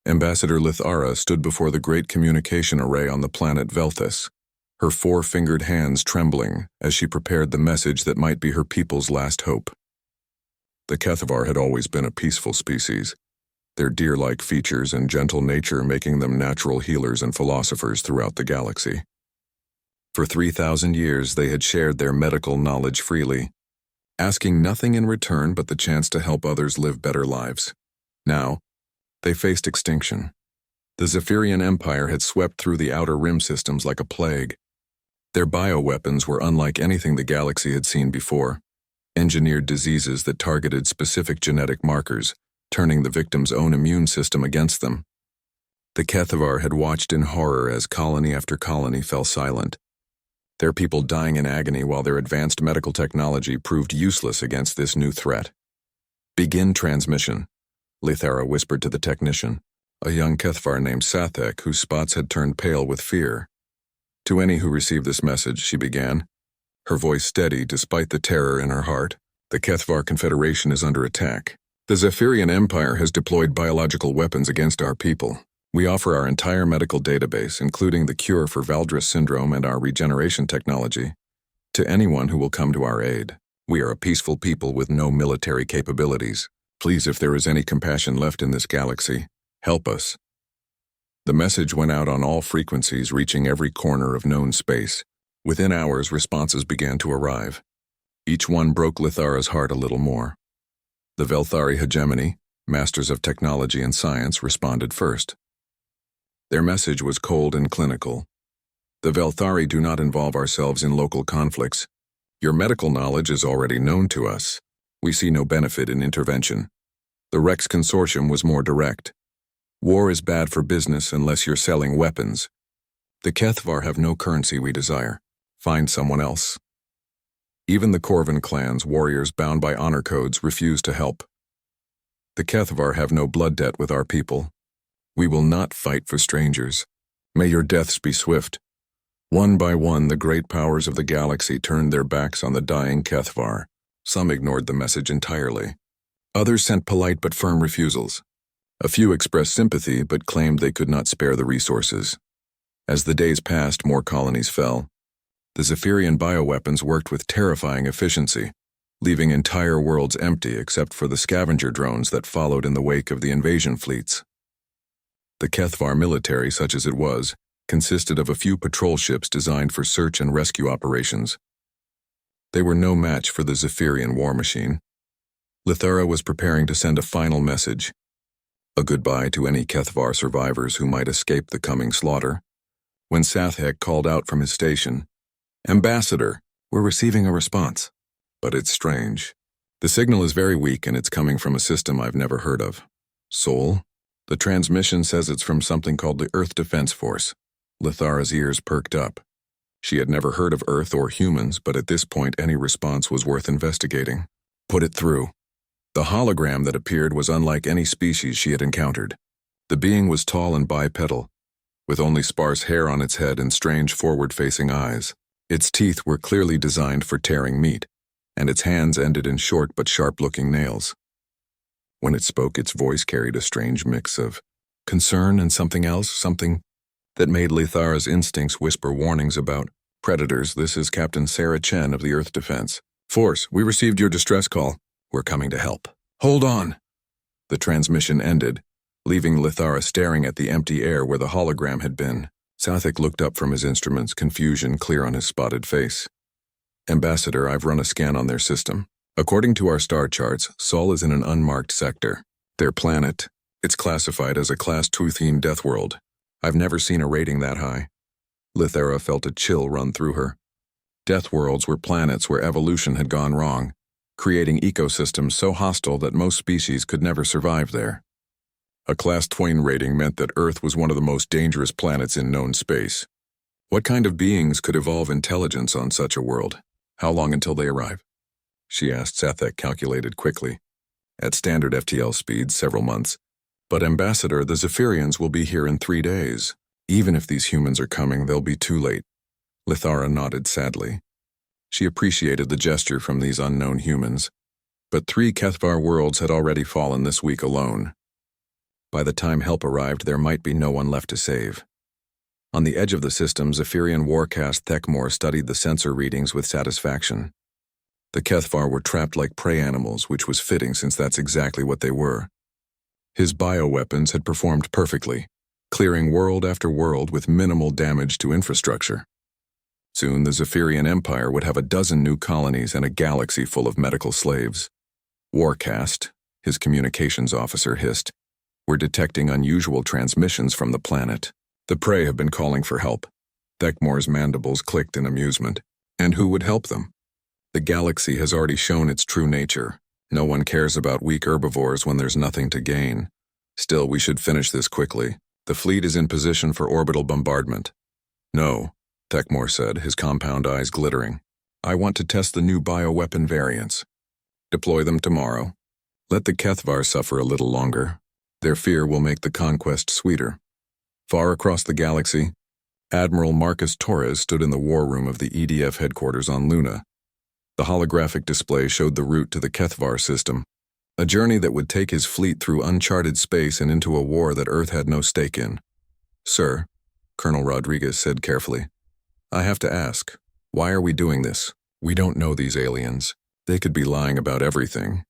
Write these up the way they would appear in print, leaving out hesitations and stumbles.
Ambassador Lithara stood before the great communication array on the planet Velthus, her four-fingered hands trembling as she prepared the message that might be her people's last hope. The Kethavar had always been a peaceful species, their deer-like features and gentle nature making them natural healers and philosophers throughout the galaxy. For 3,000 years they had shared their medical knowledge freely, asking nothing in return but the chance to help others live better lives. Now, they faced extinction. The Zephyrian Empire had swept through the outer rim systems like a plague. Their bioweapons were unlike anything the galaxy had seen before, engineered diseases that targeted specific genetic markers, turning the victim's own immune system against them. The Kethavar had watched in horror as colony after colony fell silent, their people dying in agony while their advanced medical technology proved useless against this new threat. "Begin transmission," Lithara whispered to the technician, a young Kethavar named Sathek whose spots had turned pale with fear. "To any who receive this message," she began, her voice steady despite the terror in her heart, "the Kethavar Confederation is under attack. The Zephyrian Empire has deployed biological weapons against our people. We offer our entire medical database, including the cure for Valdris syndrome and our regeneration technology, to anyone who will come to our aid. We are a peaceful people with no military capabilities. Please, if there is any compassion left in this galaxy, help us." The message went out on all frequencies, reaching every corner of known space. Within hours, responses began to arrive. Each one broke Lithara's heart a little more. The Velthari hegemony, masters of technology and science, responded first. Their message was cold and clinical. "The Velthari do not involve ourselves in local conflicts. Your medical knowledge is already known to us. We see no benefit in intervention." The Rex Consortium was more direct. "War is bad for business unless you're selling weapons. The Kethavar have no currency we desire. Find someone else." Even the Corvin clan's warriors bound by honor codes refused to help. "The Kethavar have no blood debt with our people. We will not fight for strangers. May your deaths be swift." One by one, the great powers of the galaxy turned their backs on the dying Kethavar. Some ignored the message entirely. Others sent polite but firm refusals. A few expressed sympathy but claimed they could not spare the resources. As the days passed, more colonies fell. The Zephyrian bioweapons worked with terrifying efficiency, leaving entire worlds empty except for the scavenger drones that followed in the wake of the invasion fleets. The Kethavar military, such as it was, consisted of a few patrol ships designed for search and rescue operations. They were no match for the Zephyrian war machine. Lithara was preparing to send a final message, a goodbye to any Kethavar survivors who might escape the coming slaughter, when Sathek called out from his station, "Ambassador, we're receiving a response. But it's strange. The signal is very weak and it's coming from a system I've never heard of. Sol? The transmission says it's from something called the Earth Defense Force." Lithara's ears perked up. She had never heard of Earth or humans, but at this point any response was worth investigating. "Put it through." The hologram that appeared was unlike any species she had encountered. The being was tall and bipedal, with only sparse hair on its head and strange forward-facing eyes. Its teeth were clearly designed for tearing meat, and its hands ended in short but sharp-looking nails. When it spoke, its voice carried a strange mix of concern and something else, something that made Lithara's instincts whisper warnings about predators. "This is Captain Sarah Chen of the Earth Defense Force. We received your distress call. We're coming to help." "Hold on." The transmission ended, leaving Lithara staring at the empty air where the hologram had been. Sathek looked up from his instruments, confusion clear on his spotted face. "Ambassador, I've run a scan on their system. According to our star charts, Sol is in an unmarked sector. Their planet, it's classified as a Class 2 death world. I've never seen a rating that high." Lithara felt a chill run through her. Death worlds were planets where evolution had gone wrong, creating ecosystems so hostile that most species could never survive there. A Class 2 rating meant that Earth was one of the most dangerous planets in known space. What kind of beings could evolve intelligence on such a world? How long until they arrive? She asked. Sathek calculated quickly. At standard FTL speeds, several months. "But Ambassador, the Zephyrians will be here in 3 days. Even if these humans are coming, they'll be too late." Lithara nodded sadly. She appreciated the gesture from these unknown humans, but 3 Kethavar worlds had already fallen this week alone. By the time help arrived, there might be no one left to save. On the edge of the system, Zephyrian warcast Thekmor studied the sensor readings with satisfaction. The Kethvar were trapped like prey animals, which was fitting since that's exactly what they were. His bioweapons had performed perfectly, clearing world after world with minimal damage to infrastructure. Soon the Zephyrian Empire would have a dozen new colonies and a galaxy full of medical slaves. Warcast, his communications officer, hissed, "We're detecting unusual transmissions from the planet. The prey have been calling for help." Thekmor's mandibles clicked in amusement. And who would help them? The galaxy has already shown its true nature. No one cares about weak herbivores when there's nothing to gain. Still, we should finish this quickly. The fleet is in position for orbital bombardment. No, Thekmor said, his compound eyes glittering. I want to test the new bioweapon variants. Deploy them tomorrow. Let the Kethvar suffer a little longer. Their fear will make the conquest sweeter. Far across the galaxy, Admiral Marcus Torres stood in the war room of the EDF headquarters on Luna. The holographic display showed the route to the Kethvar system, a journey that would take his fleet through uncharted space and into a war that Earth had no stake in. Sir, Colonel Rodriguez said carefully, I have to ask, why are we doing this? We don't know these aliens. They could be lying about everything.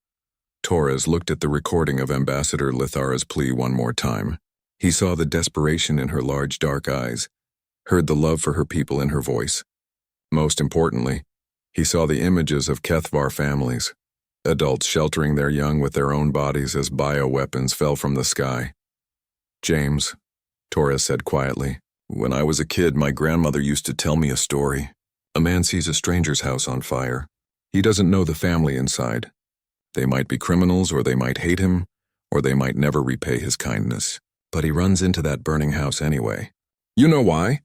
Torres looked at the recording of Ambassador Lithara's plea one more time. He saw the desperation in her large dark eyes, heard the love for her people in her voice. Most importantly, he saw the images of Kethvar families, adults sheltering their young with their own bodies as bioweapons fell from the sky. James, Torres said quietly, when I was a kid, my grandmother used to tell me a story. A man sees a stranger's house on fire. He doesn't know the family inside. They might be criminals, or they might hate him, or they might never repay his kindness. But he runs into that burning house anyway. You know why?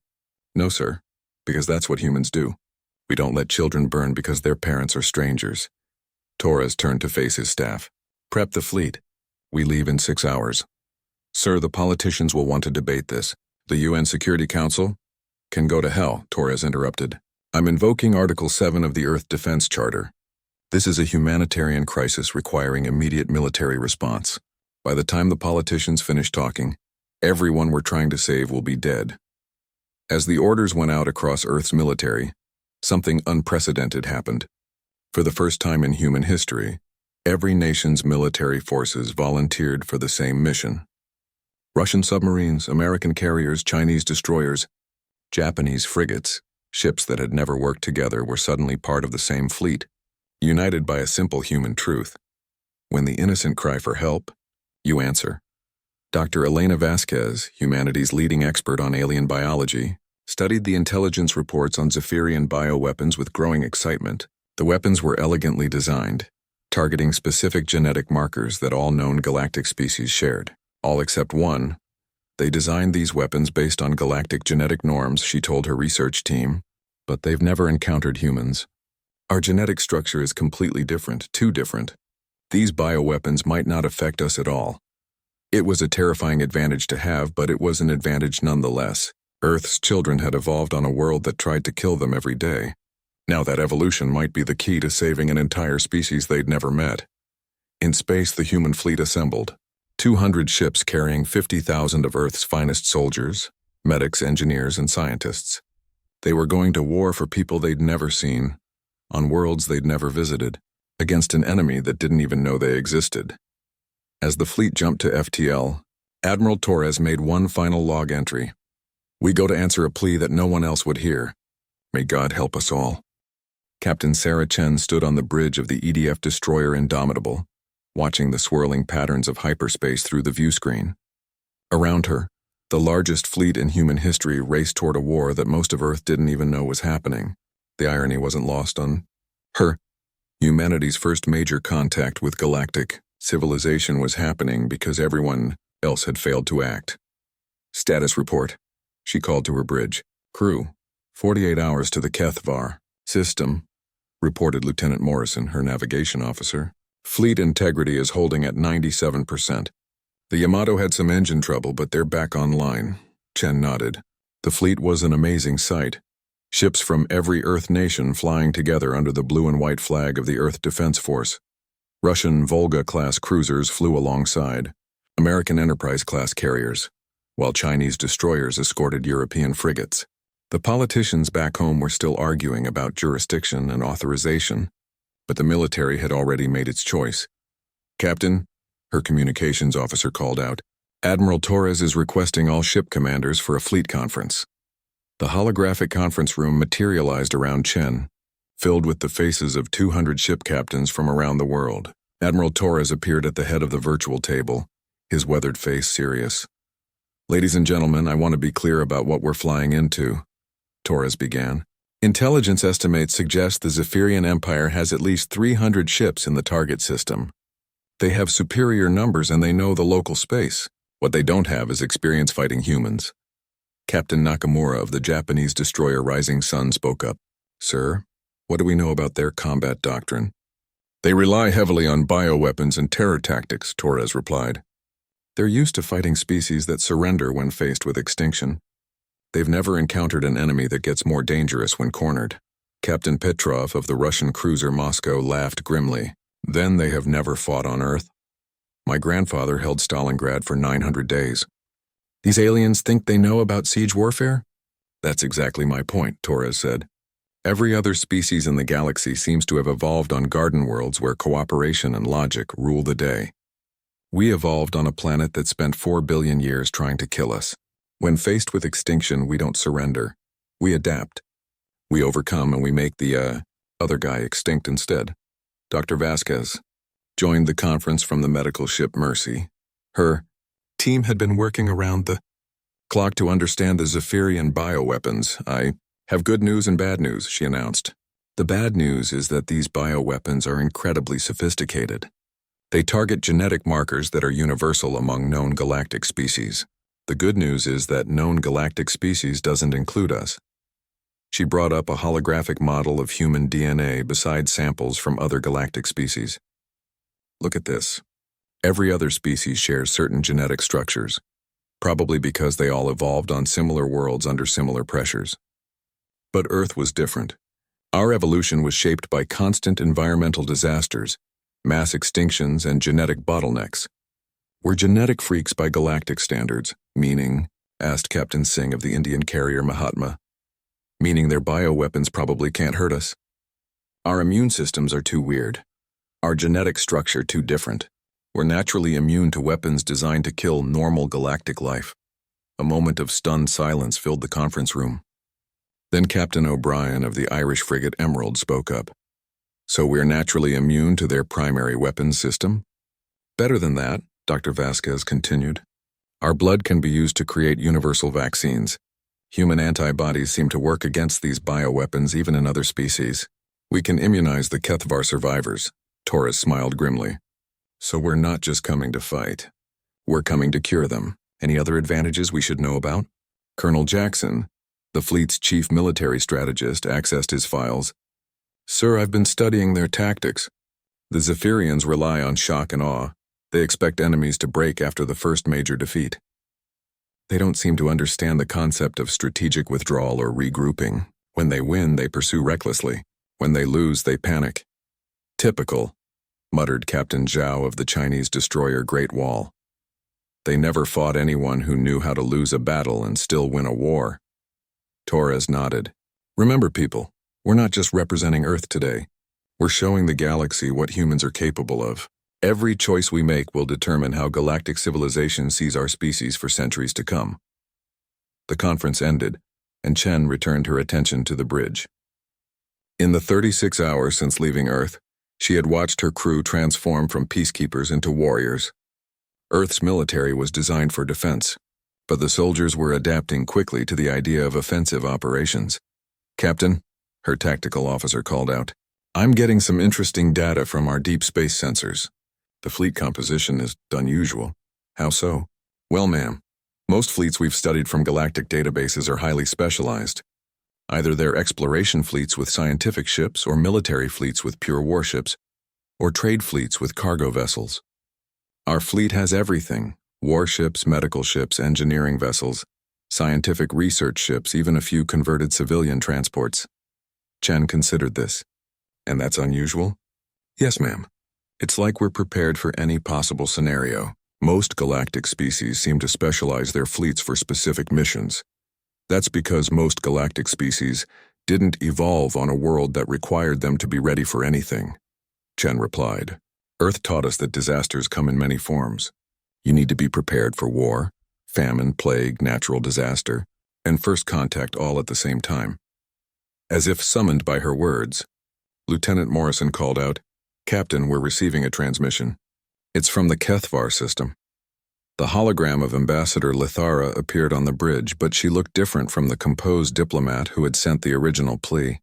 No, sir, because that's what humans do. We don't let children burn because their parents are strangers. Torres turned to face his staff. Prep the fleet. We leave in 6 hours. Sir, the politicians will want to debate this. The UN Security Council? Can go to hell, Torres interrupted. I'm invoking Article 7 of the Earth Defense Charter. This is a humanitarian crisis requiring immediate military response. By the time the politicians finish talking, everyone we're trying to save will be dead. As the orders went out across Earth's military, something unprecedented happened. For the first time in human history, every nation's military forces volunteered for the same mission. Russian submarines, American carriers, Chinese destroyers, Japanese frigates, ships that had never worked together were suddenly part of the same fleet, united by a simple human truth. When the innocent cry for help, you answer. Dr. Elena Vasquez, humanity's leading expert on alien biology, studied the intelligence reports on Zephyrian bioweapons with growing excitement. The weapons were elegantly designed, targeting specific genetic markers that all known galactic species shared. All except one. They designed these weapons based on galactic genetic norms, she told her research team, but they've never encountered humans. Our genetic structure is completely different, too different. These bioweapons might not affect us at all. It was a terrifying advantage to have, but it was an advantage nonetheless. Earth's children had evolved on a world that tried to kill them every day. Now that evolution might be the key to saving an entire species they'd never met. In space, the human fleet assembled. 200 ships carrying 50,000 of Earth's finest soldiers, medics, engineers, and scientists. They were going to war for people they'd never seen, on worlds they'd never visited, against an enemy that didn't even know they existed. As the fleet jumped to FTL, Admiral Torres made one final log entry. We go to answer a plea that no one else would hear. May God help us all. Captain Sarah Chen stood on the bridge of the EDF destroyer Indomitable, watching the swirling patterns of hyperspace through the viewscreen. Around her, the largest fleet in human history raced toward a war that most of Earth didn't even know was happening. The irony wasn't lost on her. Humanity's first major contact with galactic civilization was happening because everyone else had failed to act. Status report, she called to her bridge. Crew, 48 hours to the Kethvar system, reported Lieutenant Morrison, her navigation officer. Fleet integrity is holding at 97%. The Yamato had some engine trouble, but they're back online. Chen nodded. The fleet was an amazing sight. Ships from every Earth nation flying together under the blue and white flag of the Earth Defense Force. Russian Volga-class cruisers flew alongside. American Enterprise-class carriers, while Chinese destroyers escorted European frigates. The politicians back home were still arguing about jurisdiction and authorization, but the military had already made its choice. "Captain," her communications officer called out, "Admiral Torres is requesting all ship commanders for a fleet conference." The holographic conference room materialized around Chen, filled with the faces of 200 ship captains from around the world. Admiral Torres appeared at the head of the virtual table, his weathered face serious. "Ladies and gentlemen, I want to be clear about what we're flying into," Torres began. "Intelligence estimates suggest the Zephyrian Empire has at least 300 ships in the target system. They have superior numbers and they know the local space. What they don't have is experience fighting humans." Captain Nakamura of the Japanese destroyer Rising Sun spoke up. "Sir, what do we know about their combat doctrine?" "They rely heavily on bioweapons and terror tactics," Torres replied. "They're used to fighting species that surrender when faced with extinction. They've never encountered an enemy that gets more dangerous when cornered." Captain Petrov of the Russian cruiser Moscow laughed grimly. "Then they have never fought on Earth. My grandfather held Stalingrad for 900 days. These aliens think they know about siege warfare?" "That's exactly my point," Torres said. "Every other species in the galaxy seems to have evolved on garden worlds where cooperation and logic rule the day. We evolved on a planet that spent 4 billion years trying to kill us. When faced with extinction, we don't surrender. We adapt. We overcome and we make the, other guy extinct instead." Dr. Vasquez joined the conference from the medical ship Mercy. Her team had been working around the clock to understand the Zephyrian bioweapons. "I have good news and bad news," she announced. "The bad news is that these bioweapons are incredibly sophisticated. They target genetic markers that are universal among known galactic species. The good news is that known galactic species doesn't include us." She brought up a holographic model of human DNA beside samples from other galactic species. "Look at this. Every other species shares certain genetic structures, probably because they all evolved on similar worlds under similar pressures. But Earth was different. Our evolution was shaped by constant environmental disasters, mass extinctions, and genetic bottlenecks. We're genetic freaks by galactic standards." "Meaning?" asked Captain Singh of the Indian carrier Mahatma. "Meaning their bioweapons probably can't hurt us. Our immune systems are too weird. Our genetic structure too different. We're naturally immune to weapons designed to kill normal galactic life." A moment of stunned silence filled the conference room. Then Captain O'Brien of the Irish frigate Emerald spoke up. "So we're naturally immune to their primary weapons system?" "Better than that," Dr. Vasquez continued. "Our blood can be used to create universal vaccines. Human antibodies seem to work against these bioweapons even in other species. We can immunize the Kethvar survivors." Torres smiled grimly. "So we're not just coming to fight. We're coming to cure them. Any other advantages we should know about?" Colonel Jackson, the fleet's chief military strategist, accessed his files. "Sir, I've been studying their tactics. The Zephyrians rely on shock and awe. They expect enemies to break after the first major defeat. They don't seem to understand the concept of strategic withdrawal or regrouping. When they win, they pursue recklessly. When they lose, they panic." "Typical," muttered Captain Zhao of the Chinese destroyer Great Wall. "They never fought anyone who knew how to lose a battle and still win a war." Torres nodded. "Remember, people, we're not just representing Earth today. We're showing the galaxy what humans are capable of. Every choice we make will determine how galactic civilization sees our species for centuries to come." The conference ended, and Chen returned her attention to the bridge. In the 36 hours since leaving Earth, she had watched her crew transform from peacekeepers into warriors. Earth's military was designed for defense, but the soldiers were adapting quickly to the idea of offensive operations. "Captain," her tactical officer called out, "I'm getting some interesting data from our deep space sensors. The fleet composition is unusual." "How so?" "Well, ma'am, most fleets we've studied from galactic databases are highly specialized. Either they're exploration fleets with scientific ships, or military fleets with pure warships, or trade fleets with cargo vessels. Our fleet has everything: warships, medical ships, engineering vessels, scientific research ships, even a few converted civilian transports." Chen considered this. "And that's unusual?" "Yes, ma'am. It's like we're prepared for any possible scenario. Most galactic species seem to specialize their fleets for specific missions. That's because most galactic species didn't evolve on a world that required them to be ready for anything. Chen replied, Earth taught us that disasters come in many forms. You need to be prepared for war, famine, plague, natural disaster, and first contact all at the same time. As if summoned by her words, Lieutenant Morrison called out, Captain, we're receiving a transmission. It's from the HFY system. The hologram of Ambassador Lithara appeared on the bridge, but she looked different from the composed diplomat who had sent the original Plea.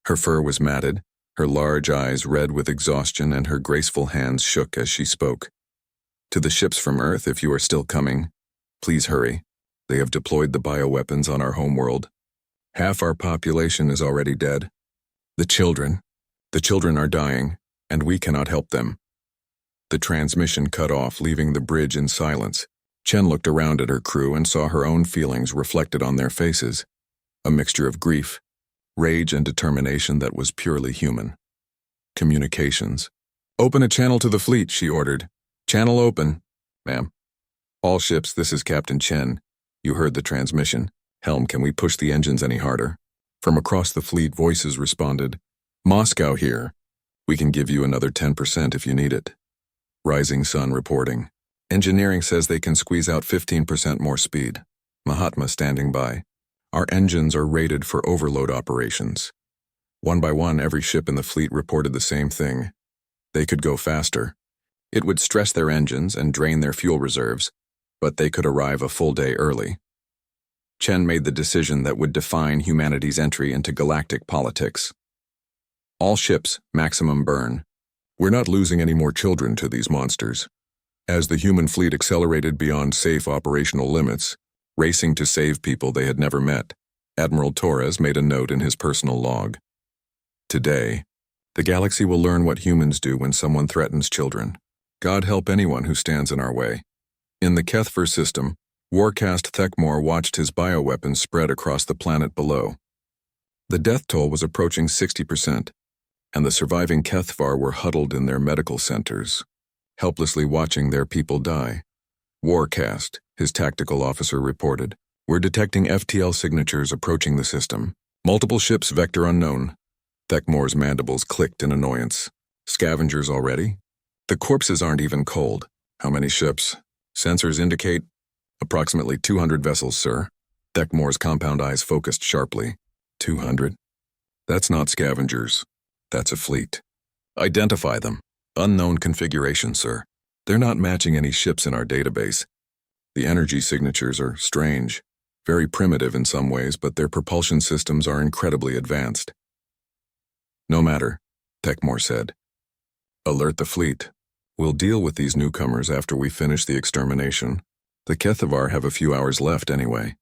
Her fur was matted, her large eyes red with exhaustion, and her graceful hands shook as she spoke. To the ships from Earth, if you are still coming, please hurry. They have deployed the bioweapons on our homeworld. Half our population is already dead. The children are dying, and we cannot help them. The transmission cut off, leaving the bridge in silence. Chen looked around at her crew and saw her own feelings reflected on their faces, a mixture of grief, rage, and determination that was purely human. Communications. Open a channel to the fleet, she ordered. Channel open, ma'am. All ships, this is Captain Chen. You heard the transmission. Helm, can we push the engines any harder? From across the fleet, voices responded. Moscow here. We can give you another 10% if you need it. Rising Sun reporting. Engineering says they can squeeze out 15% more speed. Mahatma standing by. Our engines are rated for overload operations. One by one, every ship in the fleet reported the same thing. They could go faster. It would stress their engines and drain their fuel reserves, but they could arrive a full day early. Chen made the decision that would define humanity's entry into galactic politics. All ships, maximum burn. We're not losing any more children to these monsters. As the human fleet accelerated beyond safe operational limits, racing to save people they had never met, Admiral Torres made a note in his personal log. Today, the galaxy will learn what humans do when someone threatens children. God help anyone who stands in our way. In the HFY system, Warcast Thekmor watched his bioweapons spread across the planet below. The death toll was approaching 60%, and the surviving HFY were huddled in their medical centers, helplessly watching their people die. Warcast, his tactical officer reported, we're detecting FTL signatures approaching the system. Multiple ships, vector unknown. Thekmor's mandibles clicked in annoyance. Scavengers already? The corpses aren't even cold. How many ships? Sensors indicate approximately 200 vessels, sir. Thekmor's compound eyes focused sharply. 200? That's not scavengers. That's a fleet. Identify them. Unknown configuration, sir. They're not matching any ships in our database. The energy signatures are strange, very primitive in some ways, but their propulsion systems are incredibly advanced. No matter, Thekmor said. Alert the fleet. We'll deal with these newcomers after we finish the extermination. The HFY have a few hours left anyway.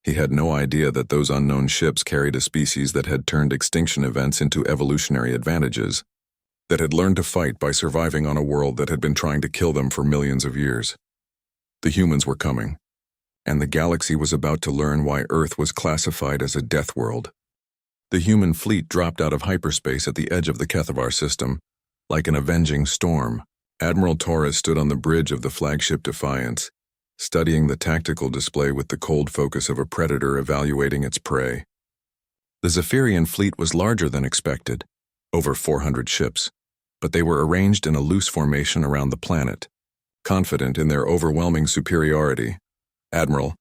He had no idea that those unknown ships carried a species that had turned extinction events into evolutionary advantages, that had learned to fight by surviving on a world that had been trying to kill them for millions of years. The humans were coming, and the galaxy was about to learn why Earth was classified as a death world. The human fleet dropped out of hyperspace at the edge of the HFY system, like an avenging storm. Admiral Torres stood on the bridge of the flagship Defiance, studying the tactical display with the cold focus of a predator evaluating its prey. The Zephyrian fleet was larger than expected, over 400 ships, but they were arranged in a loose formation around the planet, confident in their overwhelming superiority. Admiral,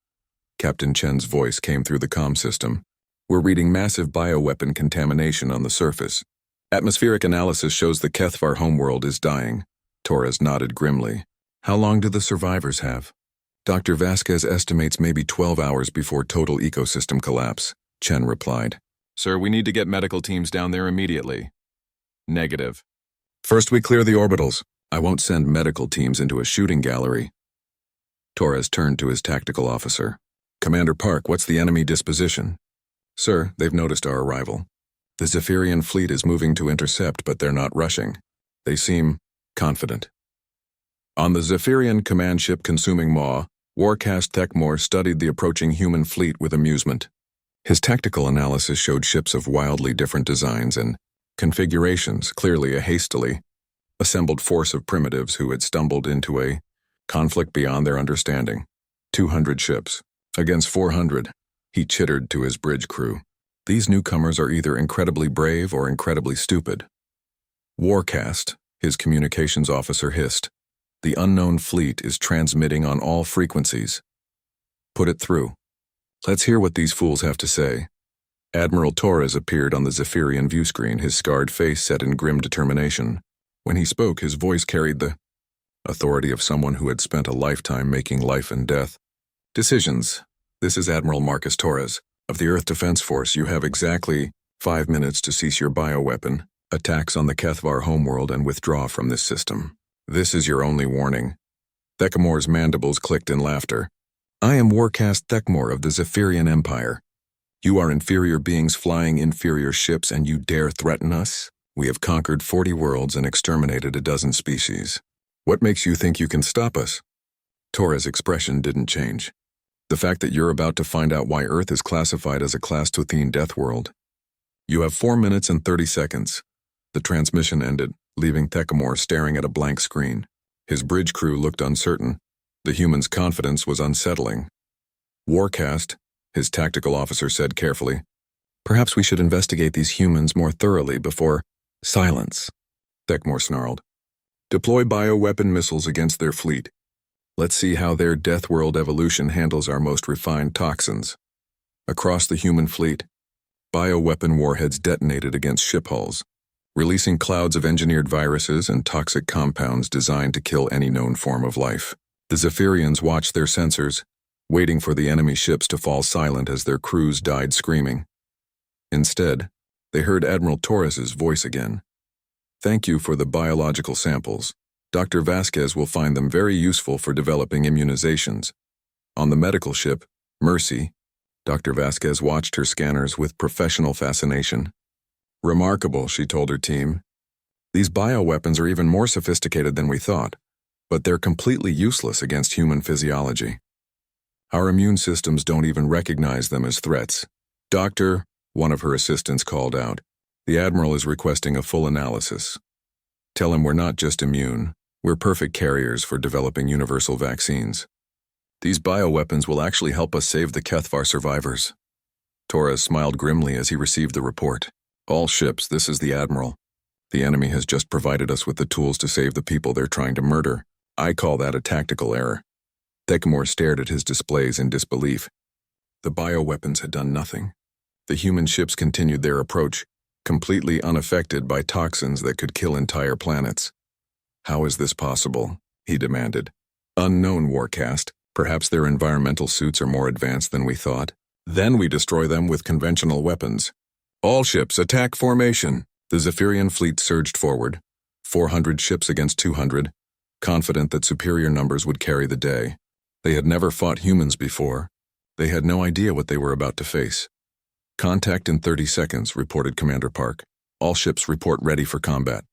Captain Chen's voice came through the comm system. We're reading massive bioweapon contamination on the surface. Atmospheric analysis shows the HFY homeworld is dying. Torres nodded grimly. How long do the survivors have? Dr. Vasquez estimates maybe 12 hours before total ecosystem collapse, Chen replied. Sir, we need to get medical teams down there immediately. Negative. First we clear the orbitals. I won't send medical teams into a shooting gallery. Torres turned to his tactical officer. Commander Park, what's the enemy disposition? Sir, they've noticed our arrival. The Zephyrian fleet is moving to intercept, but they're not rushing. They seem confident. On the Zephyrian command ship consuming Maw, Warcast Thekmor studied the approaching human fleet with amusement. His tactical analysis showed ships of wildly different designs and configurations, clearly a hastily assembled force of primitives who had stumbled into a Conflict beyond their understanding. 200 ships. Against 400. He chittered to his bridge crew. These newcomers are either incredibly brave or incredibly stupid. Warcast, his communications officer hissed. The unknown fleet is transmitting on all frequencies. Put it through. Let's hear what these fools have to say. Admiral Torres appeared on the Zephyrian viewscreen, his scarred face set in grim determination. When he spoke, his voice carried the authority of someone who had spent a lifetime making life and death decisions. This is Admiral Marcus Torres. Of the Earth Defense Force, you have exactly 5 minutes to cease your bioweapon attacks on the Kethvar homeworld and withdraw from this system. This is your only warning. Thecamor's mandibles clicked in laughter. I am Warcast Thecmor of the Zephyrian Empire. You are inferior beings flying inferior ships and you dare threaten us? We have conquered 40 worlds and exterminated a dozen species. What makes you think you can stop us? Torres' expression didn't change. The fact that you're about to find out why Earth is classified as a Class 2 death world. You have 4 minutes and 30 seconds. The transmission ended, leaving Thecamor staring at a blank screen. His bridge crew looked uncertain. The human's confidence was unsettling. Warcast, his tactical officer said carefully. Perhaps we should investigate these humans more thoroughly before— Silence, Thecmor snarled. Deploy bioweapon missiles against their fleet. Let's see how their death world evolution handles our most refined toxins. Across the human fleet, bioweapon warheads detonated against ship hulls, releasing clouds of engineered viruses and toxic compounds designed to kill any known form of life. The Zephyrians watched their sensors, waiting for the enemy ships to fall silent as their crews died screaming. Instead, they heard Admiral Torres's voice again. Thank you for the biological samples. Dr. Vasquez will find them very useful for developing immunizations. On the medical ship, Mercy, Dr. Vasquez watched her scanners with professional fascination. Remarkable, she told her team. These bioweapons are even more sophisticated than we thought, but they're completely useless against human physiology. Our immune systems don't even recognize them as threats. Doctor, one of her assistants called out, the Admiral is requesting a full analysis. Tell him we're not just immune, we're perfect carriers for developing universal vaccines. These bioweapons will actually help us save the Kethvar survivors. Torres smiled grimly as he received the report. All ships, this is the Admiral. The enemy has just provided us with the tools to save the people they're trying to murder. I call that a tactical error. Thecamor stared at his displays in disbelief. The bioweapons had done nothing. The human ships continued their approach, completely unaffected by toxins that could kill entire planets. How is this possible? He demanded. Unknown, Warcast. Perhaps their environmental suits are more advanced than we thought. Then we destroy them with conventional weapons. All ships, attack formation. The Zephyrian fleet surged forward. 400 ships against 200, confident that superior numbers would carry the day. They had never fought humans before. They had no idea what they were about to face. Contact in 30 seconds, reported Commander Park. All ships report ready for combat.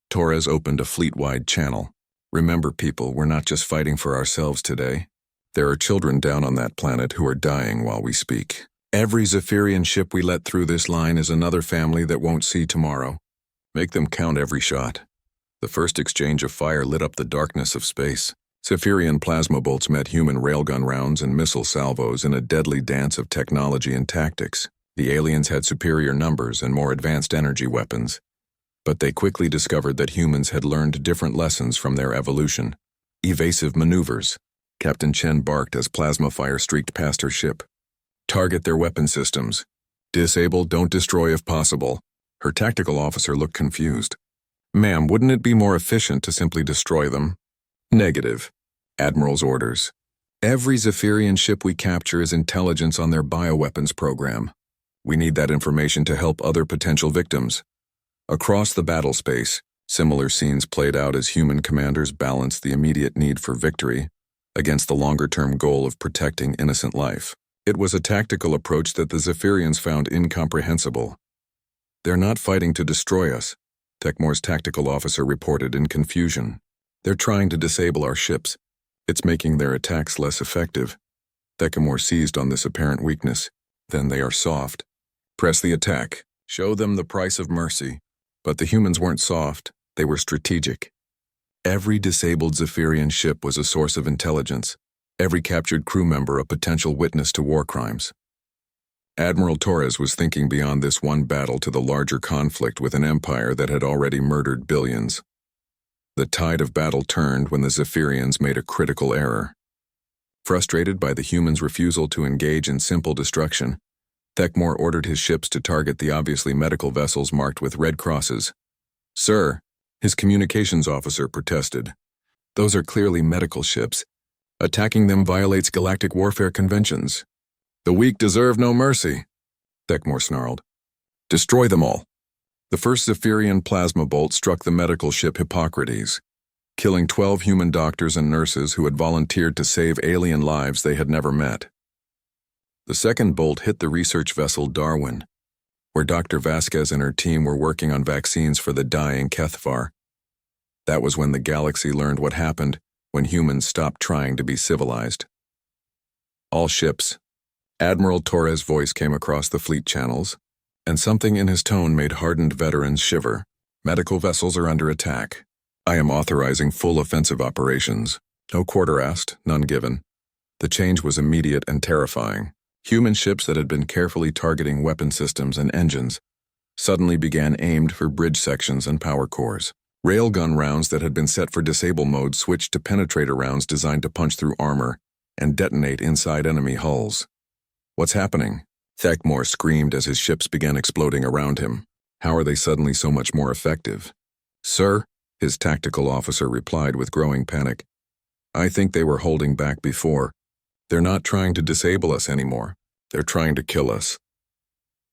Torres opened a fleet-wide channel. Remember, people, we're not just fighting for ourselves today. There are children down on that planet who are dying while we speak. Every Zephyrian ship we let through this line is another family that won't see tomorrow. Make them count every shot. The first exchange of fire lit up the darkness of space. Zephyrian plasma bolts met human railgun rounds and missile salvos in a deadly dance of technology and tactics. The aliens had superior numbers and more advanced energy weapons. But they quickly discovered that humans had learned different lessons from their evolution. Evasive maneuvers. Captain Chen barked as plasma fire streaked past her ship. Target their weapon systems. Disable, don't destroy if possible. Her tactical officer looked confused. Ma'am, wouldn't it be more efficient to simply destroy them? Negative. Admiral's orders. Every Zephyrian ship we capture is intelligence on their bioweapons program. We need that information to help other potential victims. Across the battle space, similar scenes played out as human commanders balanced the immediate need for victory against the longer-term goal of protecting innocent life. It was a tactical approach that the Zephyrians found incomprehensible. They're not fighting to destroy us, Thecmor's tactical officer reported in confusion. They're trying to disable our ships. It's making their attacks less effective. Thecmor seized on this apparent weakness. Then they are soft. Press the attack. Show them the price of mercy. But the humans weren't soft. They were strategic. Every disabled Zephyrian ship was a source of intelligence, every captured crew member a potential witness to war crimes. Admiral Torres was thinking beyond this one battle to the larger conflict with an empire that had already murdered billions. The tide of battle turned when the Zephyrians made a critical error. Frustrated by the humans' refusal to engage in simple destruction, Thekmor ordered his ships to target the obviously medical vessels marked with red crosses. "Sir," his communications officer protested, "those are clearly medical ships. Attacking them violates galactic warfare conventions." "The weak deserve no mercy," Thekmor snarled. "Destroy them all." The first Zephyrian plasma bolt struck the medical ship Hippocrates, killing 12 human doctors and nurses who had volunteered to save alien lives they had never met. The second bolt hit the research vessel Darwin, where Dr. Vasquez and her team were working on vaccines for the dying Kethvar. That was when the galaxy learned what happened when humans stopped trying to be civilized. "All ships." Admiral Torres' voice came across the fleet channels, and something in his tone made hardened veterans shiver. "Medical vessels are under attack. I am authorizing full offensive operations. No quarter asked, none given." The change was immediate and terrifying. Human ships that had been carefully targeting weapon systems and engines suddenly began aimed for bridge sections and power cores. Railgun rounds that had been set for disable mode switched to penetrator rounds designed to punch through armor and detonate inside enemy hulls. "What's happening?" Thekmor screamed as his ships began exploding around him. "How are they suddenly so much more effective?" "Sir," his tactical officer replied with growing panic, "I think they were holding back before. They're not trying to disable us anymore. They're trying to kill us."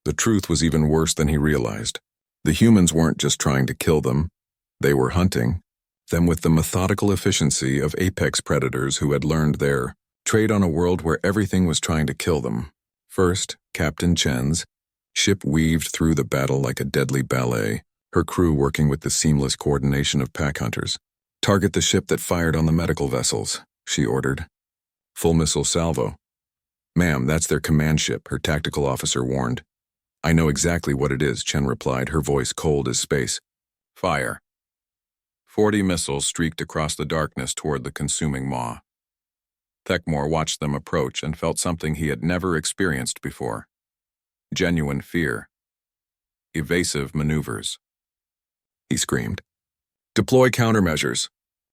The truth was even worse than he realized. The humans weren't just trying to kill them. They were hunting them with the methodical efficiency of apex predators who had learned their trade on a world where everything was trying to kill them. First, Captain Chen's ship weaved through the battle like a deadly ballet, her crew working with the seamless coordination of pack hunters. "Target the ship that fired on the medical vessels," she ordered. "Full missile salvo." "Ma'am, that's their command ship," her tactical officer warned. "I know exactly what it is," Chen replied, her voice cold as space. "Fire." 40 missiles streaked across the darkness toward the consuming maw. Thekmor watched them approach and felt something he had never experienced before. Genuine fear. Evasive maneuvers. He screamed, "Deploy countermeasures."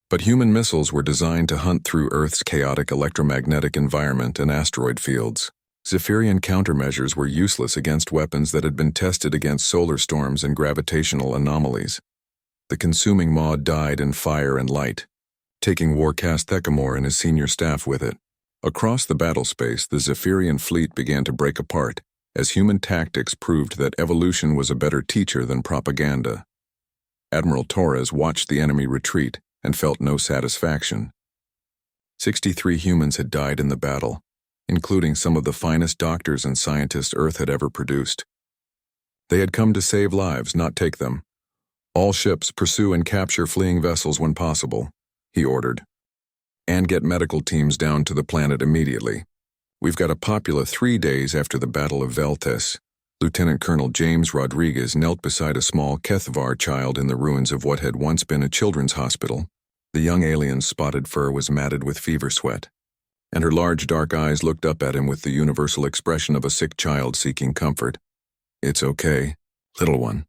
But human missiles were designed to hunt through Earth's chaotic electromagnetic environment and asteroid fields. Zephyrian countermeasures were useless against weapons that had been tested against solar storms and gravitational anomalies. The consuming maw died in fire and light, taking Warcast Thekmor and his senior staff with it. Across the battle space, the Zephyrian fleet began to break apart, as human tactics proved that evolution was a better teacher than propaganda. Admiral Torres watched the enemy retreat and felt no satisfaction. 63 humans had died in the battle, including some of the finest doctors and scientists Earth had ever produced. They had come to save lives, not take them. "All ships pursue and capture fleeing vessels when possible," he ordered. "And get medical teams down to the planet immediately. We've got a popular 3 days after the Battle of Veltes." Lieutenant Colonel James Rodriguez knelt beside a small Kethvar child in the ruins of what had once been a children's hospital. The young alien's spotted fur was matted with fever sweat, and her large dark eyes looked up at him with the universal expression of a sick child seeking comfort. "It's okay, little one,"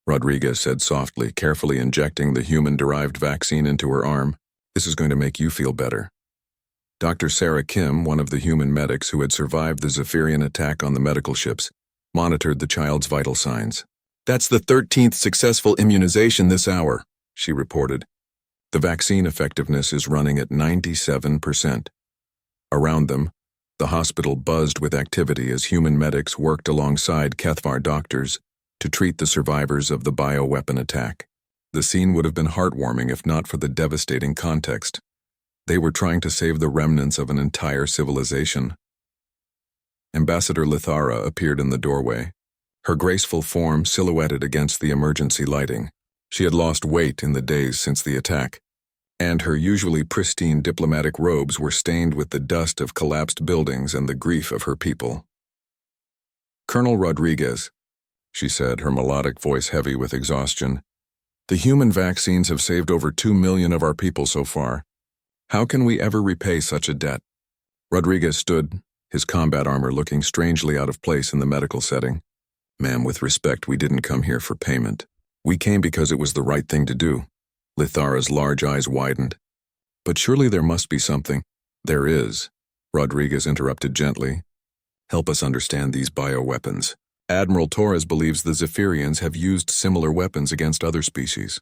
Rodriguez said softly, carefully injecting the human-derived vaccine into her arm. "This is going to make you feel better." Dr. Sarah Kim, one of the human medics who had survived the Zephyrian attack on the medical ships, monitored the child's vital signs. "That's the 13th successful immunization this hour," she reported. "The vaccine effectiveness is running at 97%. Around them, the hospital buzzed with activity as human medics worked alongside Kethvar doctors to treat the survivors of the bioweapon attack. The scene would have been heartwarming if not for the devastating context. They were trying to save the remnants of an entire civilization. Ambassador Lithara appeared in the doorway, her graceful form silhouetted against the emergency lighting. She had lost weight in the days since the attack, and her usually pristine diplomatic robes were stained with the dust of collapsed buildings and the grief of her people. "Colonel Rodriguez," she said, her melodic voice heavy with exhaustion, The human vaccines have saved over 2 million of our people so far. How can we ever repay such a debt? Rodriguez stood, his combat armor looking strangely out of place in the medical setting. Ma'am, with respect, we didn't come here for payment. We came because it was the right thing to do. Lithara's large eyes widened. But surely there must be something. There is, Rodriguez interrupted gently. Help us understand these bioweapons. Admiral Torres believes the Zephyrians have used similar weapons against other species.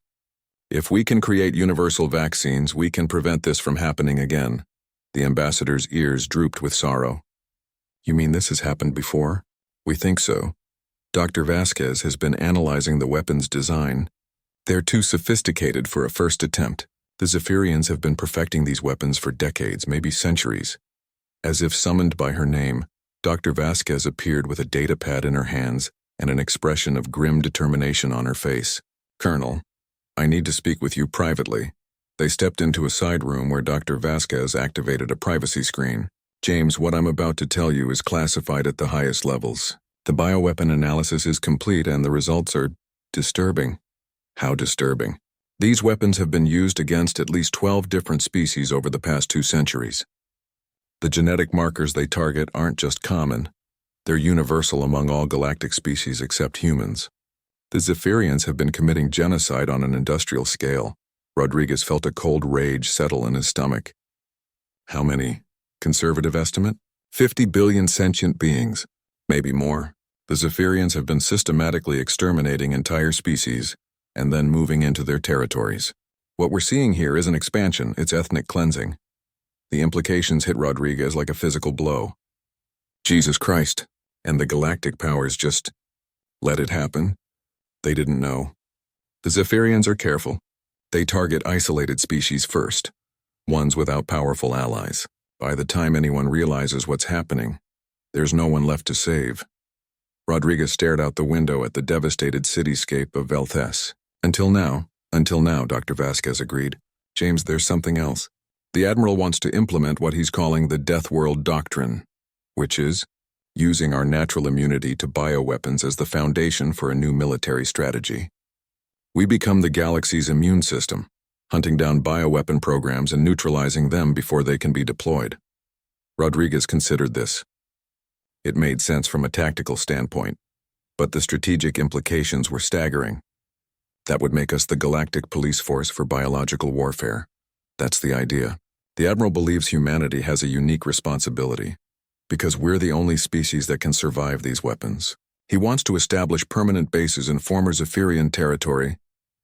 If we can create universal vaccines, we can prevent this from happening again. The ambassador's ears drooped with sorrow. You mean this has happened before? We think so. Dr. Vasquez has been analyzing the weapon's design. They're too sophisticated for a first attempt. The Zephyrians have been perfecting these weapons for decades, maybe centuries. As if summoned by her name, Dr. Vasquez appeared with a data pad in her hands and an expression of grim determination on her face. Colonel, I need to speak with you privately. They stepped into a side room where Dr. Vasquez activated a privacy screen. James, what I'm about to tell you is classified at the highest levels. The bioweapon analysis is complete and the results are disturbing. How disturbing? These weapons have been used against at least 12 different species over the past 2 centuries. The genetic markers they target aren't just common. They're universal among all galactic species except humans. The Zephyrians have been committing genocide on an industrial scale. Rodriguez felt a cold rage settle in his stomach. How many? Conservative estimate? 50 billion sentient beings. Maybe more. The Zephyrians have been systematically exterminating entire species and then moving into their territories. What we're seeing here isn't expansion, it's ethnic cleansing. The implications hit Rodriguez like a physical blow. Jesus Christ. And the galactic powers just let it happen? They didn't know. The Zephyrians are careful. They target isolated species first, ones without powerful allies. By the time anyone realizes what's happening, there's no one left to save. Rodriguez stared out the window at the devastated cityscape of Velthes. Until now, Dr. Vasquez agreed. James, there's something else. The Admiral wants to implement what he's calling the Deathworld Doctrine, which is using our natural immunity to bioweapons as the foundation for a new military strategy. We become the galaxy's immune system, hunting down bioweapon programs and neutralizing them before they can be deployed. Rodriguez considered this. It made sense from a tactical standpoint, but the strategic implications were staggering. That would make us the galactic police force for biological warfare. That's the idea. The Admiral believes humanity has a unique responsibility, because we're the only species that can survive these weapons. He wants to establish permanent bases in former Zephyrian territory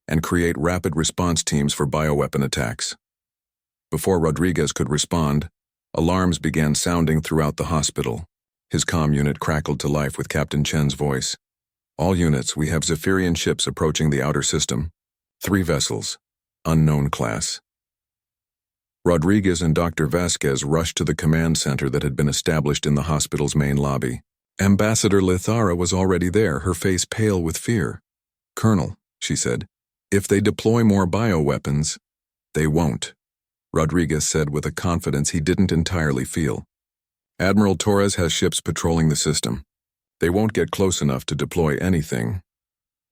and create rapid response teams for bioweapon attacks. Before Rodriguez could respond, alarms began sounding throughout the hospital. His comm unit crackled to life with Captain Chen's voice. All units, we have Zephyrian ships approaching the outer system. 3 vessels, unknown class. Rodriguez and Dr. Vasquez rushed to the command center that had been established in the hospital's main lobby. Ambassador Lithara was already there, her face pale with fear. Colonel, she said, if they deploy more bioweapons, they won't, Rodriguez said with a confidence he didn't entirely feel. Admiral Torres has ships patrolling the system. They won't get close enough to deploy anything.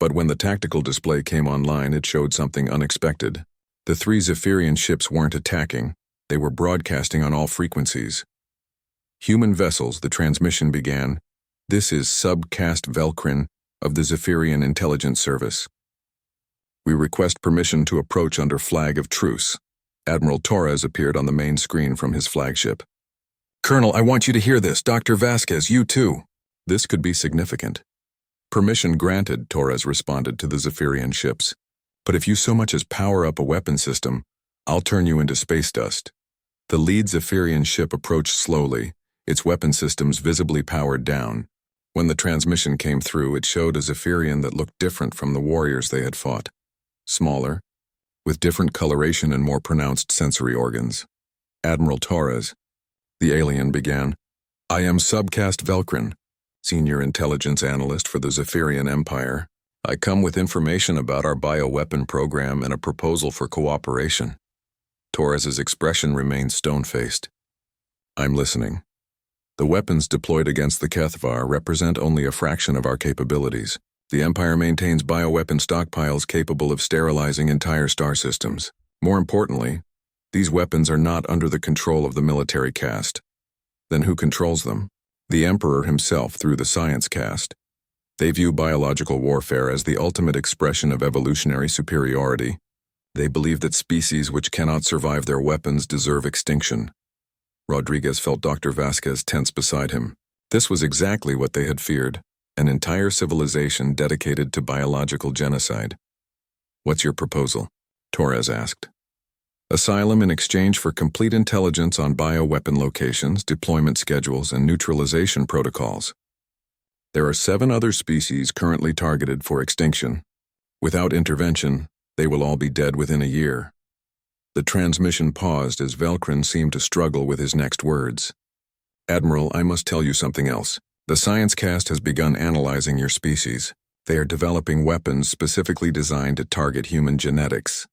But when the tactical display came online, it showed something unexpected. The 3 Zephyrian ships weren't attacking. They were broadcasting on all frequencies. Human vessels, the transmission began. This is Subcast Velkrin of the Zephyrian Intelligence Service. We request permission to approach under flag of truce. Admiral Torres appeared on the main screen from his flagship. Colonel, I want you to hear this. Dr. Vasquez, you too. This could be significant. Permission granted, Torres responded to the Zephyrian ships. But if you so much as power up a weapon system, I'll turn you into space dust. The lead Zephyrian ship approached slowly, its weapon systems visibly powered down. When the transmission came through, it showed a Zephyrian that looked different from the warriors they had fought. Smaller, with different coloration and more pronounced sensory organs. Admiral Torres, the alien, began. I am Subcast Velkrin, Senior Intelligence Analyst for the Zephyrian Empire. I come with information about our bioweapon program and a proposal for cooperation. Torres's expression remained stone-faced. I'm listening. The weapons deployed against the Kethvar represent only a fraction of our capabilities. The Empire maintains bioweapon stockpiles capable of sterilizing entire star systems. More importantly, these weapons are not under the control of the military caste. Then who controls them? The Emperor himself through the science caste. They view biological warfare as the ultimate expression of evolutionary superiority. They believe that species which cannot survive their weapons deserve extinction. Rodriguez felt Dr. Vasquez tense beside him. This was exactly what they had feared, an entire civilization dedicated to biological genocide. "What's your proposal?" Torres asked. "Asylum in exchange for complete intelligence on bioweapon locations, deployment schedules, and neutralization protocols. There are 7 other species currently targeted for extinction. Without intervention, they will all be dead within a year." The transmission paused as Velcrin seemed to struggle with his next words. "Admiral, I must tell you something else. The science cast has begun analyzing your species. They are developing weapons specifically designed to target human genetics."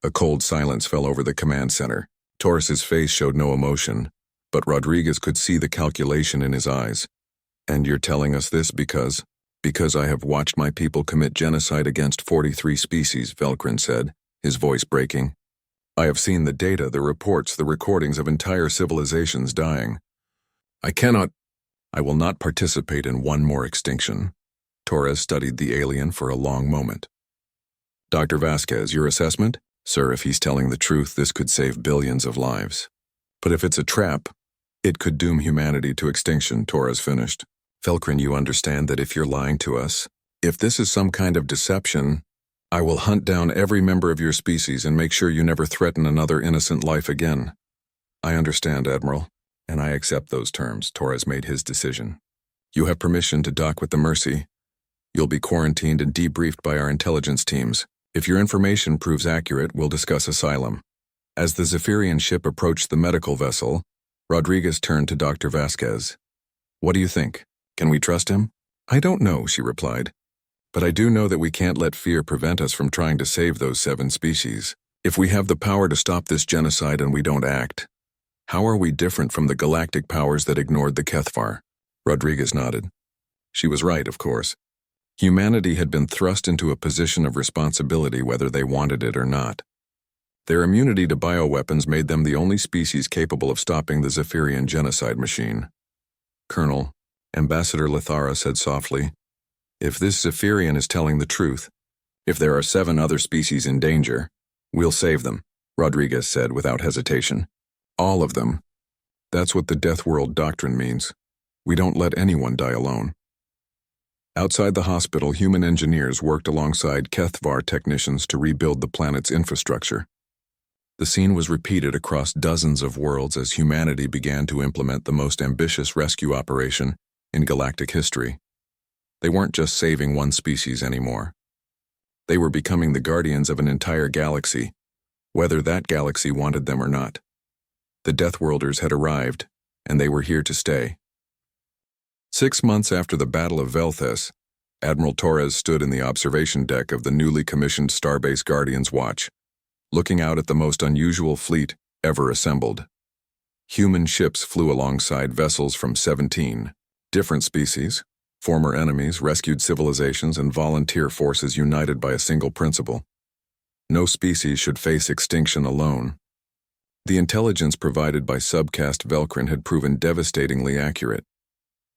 A cold silence fell over the command center. Torres's face showed no emotion, but Rodriguez could see the calculation in his eyes. "And you're telling us this because I have watched my people commit genocide against 43 species," Velcrin said, his voice breaking. "I have seen the data, the reports, the recordings of entire civilizations dying. I will not participate in one more extinction." Torres studied the alien for a long moment. "Dr. Vasquez, your assessment?" "Sir, if he's telling the truth, this could save billions of lives. But if it's a trap, it could doom humanity to extinction," Torres finished. "Velcrin, you understand that if you're lying to us, if this is some kind of deception, I will hunt down every member of your species and make sure you never threaten another innocent life again." "I understand, Admiral, and I accept those terms." Torres made his decision. "You have permission to dock with the Mercy. You'll be quarantined and debriefed by our intelligence teams. If your information proves accurate, we'll discuss asylum." As the Zephyrian ship approached the medical vessel, Rodriguez turned to Dr. Vasquez. "What do you think? Can we trust him?" "I don't know," she replied. "But I do know that we can't let fear prevent us from trying to save those 7 species. If we have the power to stop this genocide and we don't act, how are we different from the galactic powers that ignored the Kethvar?" Rodriguez nodded. She was right, of course. Humanity had been thrust into a position of responsibility whether they wanted it or not. Their immunity to bioweapons made them the only species capable of stopping the Zephyrian genocide machine. "Colonel," Ambassador Lithara said softly, "if this Zephyrian is telling the truth, if there are 7 other species in danger, we'll save them," Rodriguez said without hesitation. "All of them. That's what the Deathworld doctrine means. We don't let anyone die alone." Outside the hospital, human engineers worked alongside Kethvar technicians to rebuild the planet's infrastructure. The scene was repeated across dozens of worlds as humanity began to implement the most ambitious rescue operation in galactic history. They weren't just saving one species anymore. They were becoming the guardians of an entire galaxy, whether that galaxy wanted them or not. The Deathworlders had arrived, and they were here to stay. 6 months after the Battle of Velthes, Admiral Torres stood in the observation deck of the newly commissioned Starbase Guardians Watch, looking out at the most unusual fleet ever assembled. Human ships flew alongside vessels from 17 different species, former enemies, rescued civilizations, and volunteer forces united by a single principle. No species should face extinction alone. The intelligence provided by subcast Velcrin had proven devastatingly accurate.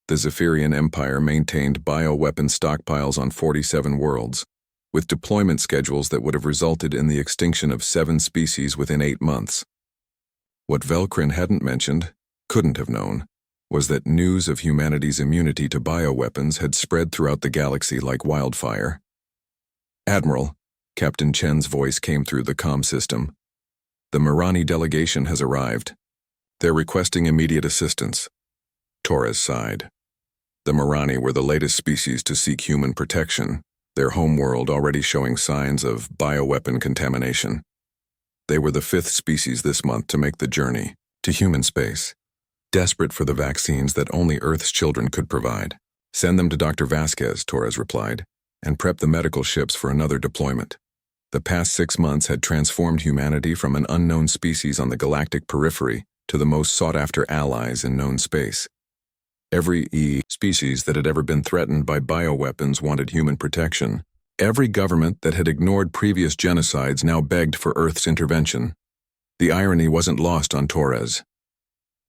The Zephyrian Empire maintained bioweapon stockpiles on 47 worlds, with deployment schedules that would have resulted in the extinction of 7 species within 8 months. What Velcrin hadn't mentioned, couldn't have known, was that news of humanity's immunity to bioweapons had spread throughout the galaxy like wildfire. "Admiral," Captain Chen's voice came through the comm system. "The Mirani delegation has arrived. They're requesting immediate assistance." Torres sighed. The Mirani were the latest species to seek human protection, their homeworld already showing signs of bioweapon contamination. They were the 5th species this month to make the journey to human space, desperate for the vaccines that only Earth's children could provide. "Send them to Dr. Vasquez," Torres replied, "and prep the medical ships for another deployment." The past 6 months had transformed humanity from an unknown species on the galactic periphery to the most sought-after allies in known space. Every species that had ever been threatened by bioweapons wanted human protection. Every government that had ignored previous genocides now begged for Earth's intervention. The irony wasn't lost on Torres.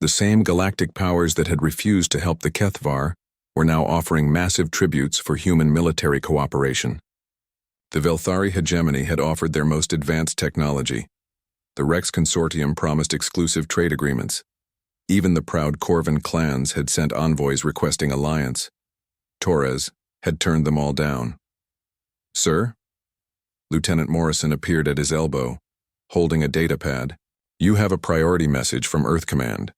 The same galactic powers that had refused to help the Kethvar were now offering massive tributes for human military cooperation. The Velthari hegemony had offered their most advanced technology. The Rex Consortium promised exclusive trade agreements. Even the proud Corvin clans had sent envoys requesting alliance. Torres had turned them all down. "Sir?" Lieutenant Morrison appeared at his elbow, holding a datapad. "You have a priority message from Earth Command."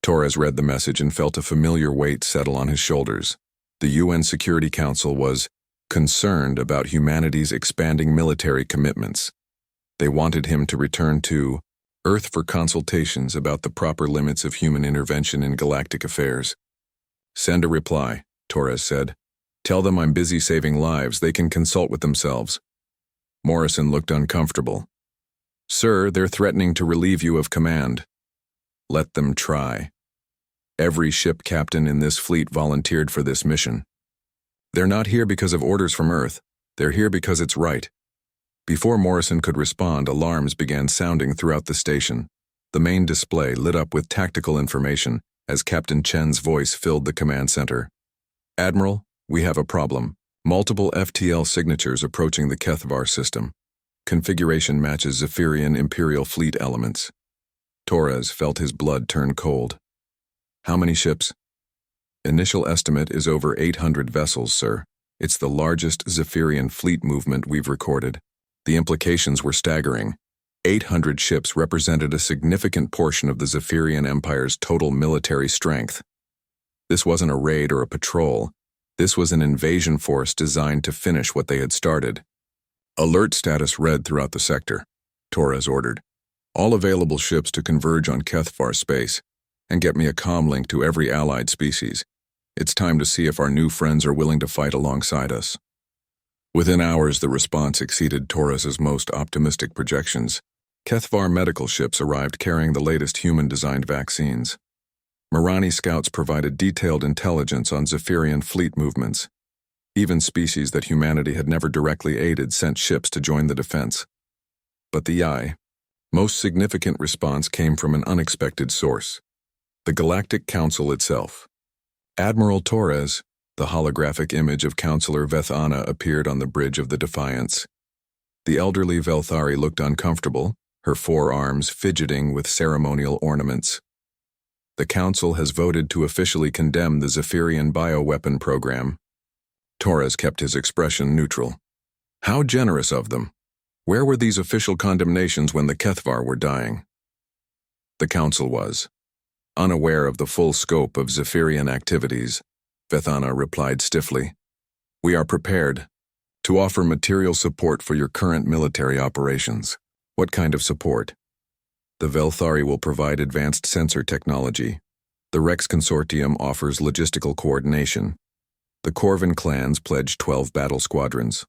Torres read the message and felt a familiar weight settle on his shoulders. The UN Security Council was concerned about humanity's expanding military commitments. They wanted him to return to Earth for consultations about the proper limits of human intervention in galactic affairs. "Send a reply," Torres said. "Tell them I'm busy saving lives. They can consult with themselves." Morrison looked uncomfortable. "Sir, they're threatening to relieve you of command." "Let them try. Every ship captain in this fleet volunteered for this mission. They're not here because of orders from Earth. They're here because it's right." Before Morrison could respond, alarms began sounding throughout the station. The main display lit up with tactical information as Captain Chen's voice filled the command center. "Admiral, we have a problem. Multiple FTL signatures approaching the Kethvar system. Configuration matches Zephyrian Imperial Fleet elements." Torres felt his blood turn cold. "How many ships?" "Initial estimate is over 800 vessels, sir. It's the largest Zephyrian fleet movement we've recorded." The implications were staggering. 800 ships represented a significant portion of the Zephyrian Empire's total military strength. This wasn't a raid or a patrol. This was an invasion force designed to finish what they had started. "Alert status read throughout the sector," Torres ordered. "All available ships to converge on Kethvar space, and get me a comm link to every allied species. It's time to see if our new friends are willing to fight alongside us." Within hours, the response exceeded Torres's most optimistic projections. Kethvar medical ships arrived carrying the latest human-designed vaccines. Marani scouts provided detailed intelligence on Zephyrian fleet movements. Even species that humanity had never directly aided sent ships to join the defense. But the most significant response came from an unexpected source: the Galactic Council itself. Admiral Torres, the holographic image of Counselor Vethana, appeared on the bridge of the Defiance. The elderly Velthari looked uncomfortable, her forearms fidgeting with ceremonial ornaments. "The Council has voted to officially condemn the Zephyrian bioweapon program." Torres kept his expression neutral. How generous of them. Where were these official condemnations when the Kethvar were dying? The Council was unaware of the full scope of Zephyrian activities. Vethana replied stiffly. "We are prepared to offer material support for your current military operations." "What kind of support?" "The Velthari will provide advanced sensor technology. The Rex Consortium offers logistical coordination. The Corvin clans pledged 12 battle squadrons."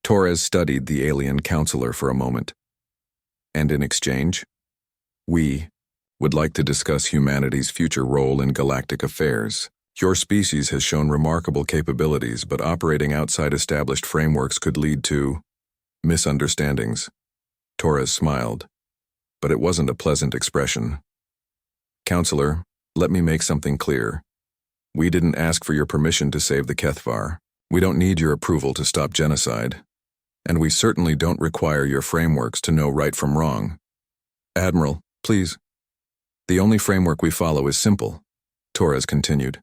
Torres studied the alien counselor for a moment. "And in exchange?" "We would like to discuss humanity's future role in galactic affairs. Your species has shown remarkable capabilities, but operating outside established frameworks could lead to misunderstandings." Torres smiled, but it wasn't a pleasant expression. "Counselor, let me make something clear. We didn't ask for your permission to save the Kethvar. We don't need your approval to stop genocide. And we certainly don't require your frameworks to know right from wrong. Admiral, please." "The only framework we follow is simple," Torres continued.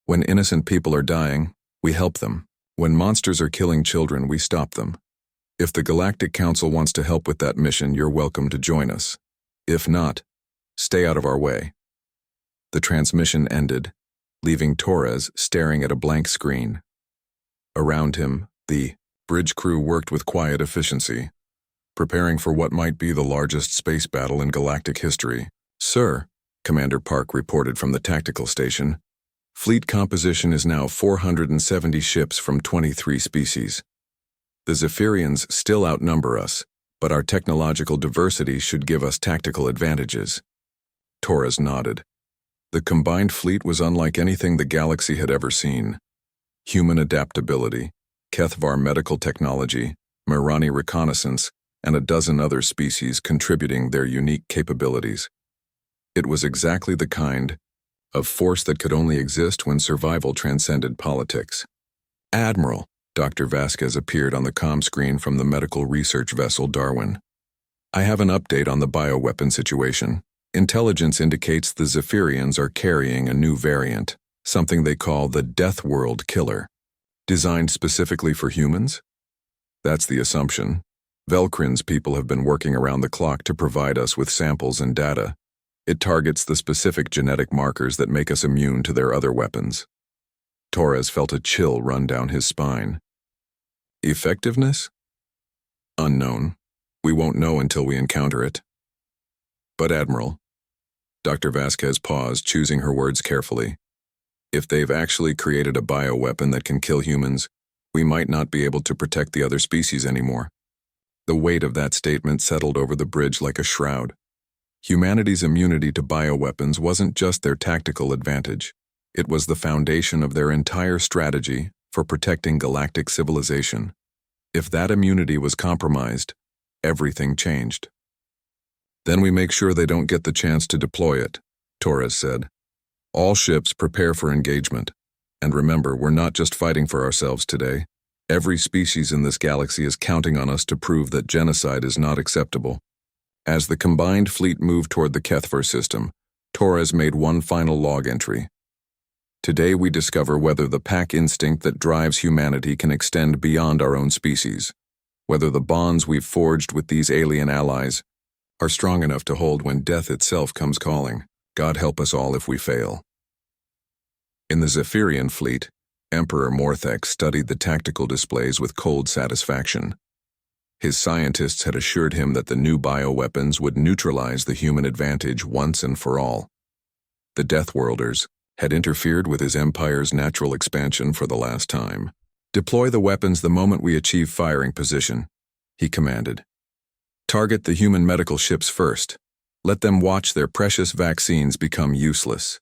"When innocent people are dying, we help them. When monsters are killing children, we stop them. If the Galactic Council wants to help with that mission, you're welcome to join us. If not, stay out of our way." The transmission ended, leaving Torres staring at a blank screen. Around him, the bridge crew worked with quiet efficiency, preparing for what might be the largest space battle in galactic history. "Sir," Commander Park reported from the tactical station, "fleet composition is now 470 ships from 23 species. The Zephyrians still outnumber us, but our technological diversity should give us tactical advantages." Torres nodded. The combined fleet was unlike anything the galaxy had ever seen. Human adaptability, HFY medical technology, Mirani reconnaissance, and a dozen other species contributing their unique capabilities. It was exactly the kind of force that could only exist when survival transcended politics. Admiral, Dr. Vasquez appeared on the comm screen from the medical research vessel Darwin. I have an update on the bioweapon situation. Intelligence indicates the Zephyrians are carrying a new variant, something they call the Deathworld Killer. Designed specifically for humans? That's the assumption. Velkrin's people have been working around the clock to provide us with samples and data. It targets the specific genetic markers that make us immune to their other weapons. Torres felt a chill run down his spine. Effectiveness? Unknown. We won't know until we encounter it. But Admiral, Dr. Vasquez paused, choosing her words carefully. If they've actually created a bioweapon that can kill humans, we might not be able to protect the other species anymore. The weight of that statement settled over the bridge like a shroud. Humanity's immunity to bioweapons wasn't just their tactical advantage. It was the foundation of their entire strategy for protecting galactic civilization. If that immunity was compromised, everything changed. Then we make sure they don't get the chance to deploy it, Torres said. All ships prepare for engagement. And remember, we're not just fighting for ourselves today. Every species in this galaxy is counting on us to prove that genocide is not acceptable. As the combined fleet moved toward the HFY system, Torres made one final log entry. Today we discover whether the pack instinct that drives humanity can extend beyond our own species, whether the bonds we've forged with these alien allies are strong enough to hold when death itself comes calling. God help us all if we fail. In the Zephyrian fleet, Emperor Morthek studied the tactical displays with cold satisfaction. His scientists had assured him that the new bioweapons would neutralize the human advantage once and for all. The Deathworlders had interfered with his empire's natural expansion for the last time. Deploy the weapons the moment we achieve firing position, he commanded. Target the human medical ships first. Let them watch their precious vaccines become useless.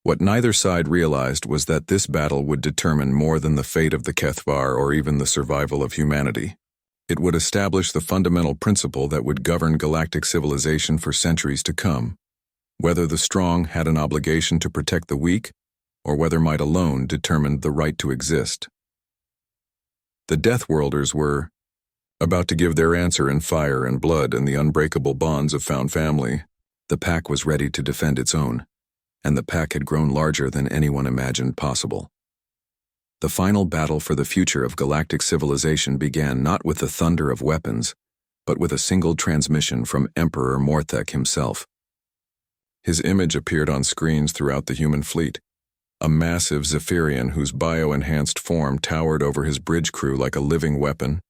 What neither side realized was that this battle would determine more than the fate of the HFY or even the survival of humanity. It would establish the fundamental principle that would govern galactic civilization for centuries to come. Whether the strong had an obligation to protect the weak, or whether might alone determined the right to exist. The Deathworlders were about to give their answer in fire and blood and the unbreakable bonds of found family. The pack was ready to defend its own, and the pack had grown larger than anyone imagined possible. The final battle for the future of galactic civilization began not with the thunder of weapons, but with a single transmission from Emperor Morthek himself. His image appeared on screens throughout the human fleet, a massive Zephyrian whose bio-enhanced form towered over his bridge crew like a living weapon.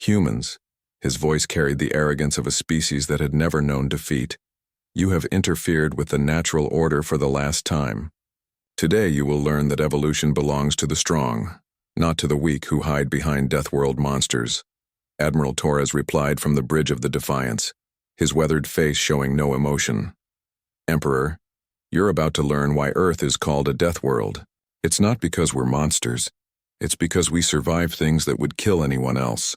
Humans, his voice carried the arrogance of a species that had never known defeat. You have interfered with the natural order for the last time. Today you will learn that evolution belongs to the strong, not to the weak who hide behind Deathworld monsters. Admiral Torres replied from the bridge of the Defiance, his weathered face showing no emotion. Emperor, you're about to learn why Earth is called a Deathworld. It's not because we're monsters. It's because we survive things that would kill anyone else.